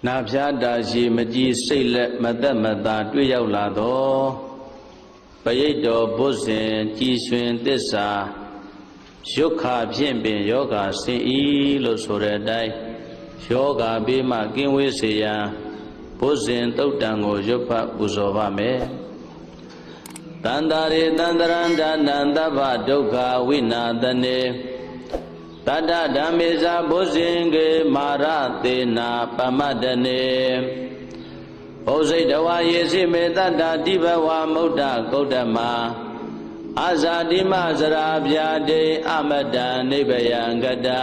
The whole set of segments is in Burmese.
နာဖြာတာရှိမကြည်စိတ်လက်မသက်မသာတွေ့ရောက်လာတော့ပရိတ်တော်ဘုဇင်ကြည်ရွှင်သစ္စာရုက္ခဖြင့်ပင်ယောဂဆင်းဤလို့ဆိုတဲ့အတိုင်းယောဂဘေးမှကင်းဝေးစေရန်ဘုဇင်တုတ်တံကိုရွတ်ဖတ်ပူဇော်ပါမယ်တန္တာရေတန္တရံဒါနံသဗ္ဗဒုက္ခဝိနာသနေတတ္တဓမ္မေဇာဘုဇင်ကေမာရသေနာပမတ္တနေဘုဇိတဝါယေစီမေတ္တတိဘဝမုဒ္ဒကုဋ္ဌမအာဇာတိမဇရာဗျာတေအမတံနိဗ္ဗယံကတံ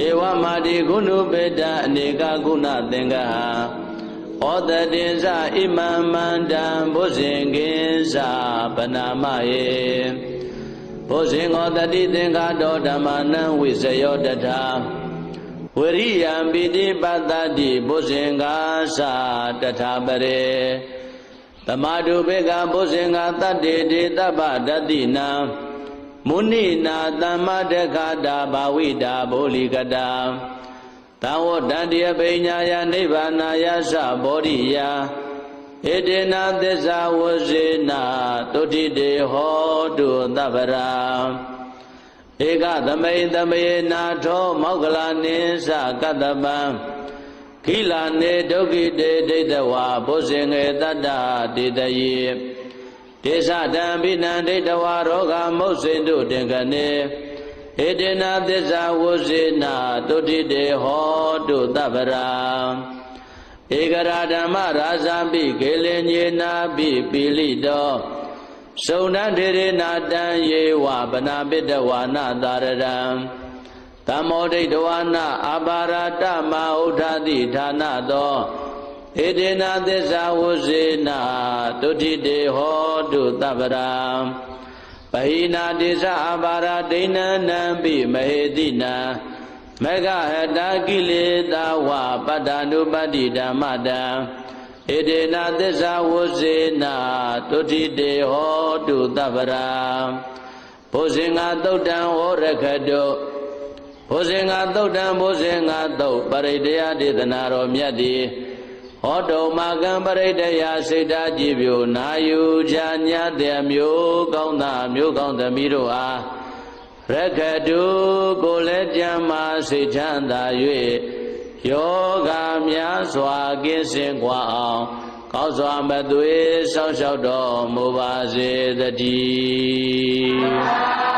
ဧဝမာတိကုဏုပေတံအနေကကုဏသင်္ကဟဩတတိဇဣမံမန္တံဘုဇင်ကိဇာပနာမယေဘုဇင်ဩတတိသင်္ဃတောဓမ္မနံဝိဇယောတထာဝရိယံပိတိပတ္တိဘုဇင်္ဂာသတထာပရေသမာဓုဘေကဘုဇင်္ဂာတတ္တေတေတပ္ပဒတိနံမုနိနာသမ္မတက္ခတာဘာဝိတာဗောလိကတာသံဝတ္တန္တိယပိညာယနိဗ္ဗာနာယသဘောဓိယဧတေနသစ္စာဝဇေနာတုတိတေဟောတုသဗ္ဗရာဧကသမိန်သမေနာထောမောက္ကလနိသကတ္တပံခိလာနေဒုက္ခိတေဒိဋ္ဌဝါဘုဇင်ငေတတ္တတေတယေဒေသတံဘိနံဒိဋ္ဌဝါရောဂမုတ်စိန္တုတင်ကနေဧတေနသစ္စာဝဇေနာတုတိတေဟောတုသဗ္ဗရာဧကရာဓမ္မရာဇာပိကေလင်ညေနာပိပိလိတောစုံဏထေရေနာတံယေဝဗနာပိတဝါနာသာရရံသမောဒိဋ္ဌဝါနာအာဘာရတမဥဋ္ဌာတိဌာနသောဧတေနသစ္စာဝဇေနာတုတိတေဟောတုသဗ္ဗရာပဟိနာတိသအာဘာရဒိဏနံပိမဟေတိနံမေဃဟတာကိလေသာဝပတ္တ ानु ပတ္တိဓမ္မတံဧတေနသစ္စာဝဇေနာတုတိတေဟောတုသဗ္ဗရာဘုဇင်္ဂသုတ်တံဟောရခတုဘုဇင်္ဂသုတ်တံဘုဇင်္ဂသုတ်ပရိတ္တယဒေသနာတော်မြတ်သည်ဟောတုမကံပရိတ္တယစိတ်ဓာကြည်ပြိုနာယူချာညတဲ့မျိုးကောင်းသားမျိုးကောင်းသမီးတို့အားရခတုကိုလည်းကြမ်းမာစိတ်ချမ်းသာ၍ယောဂများစွာကင်းစင်ကွာအောင်ကောင်းစွာမသွေးဆောက်ရှောက်တော်မူပါစေတည်း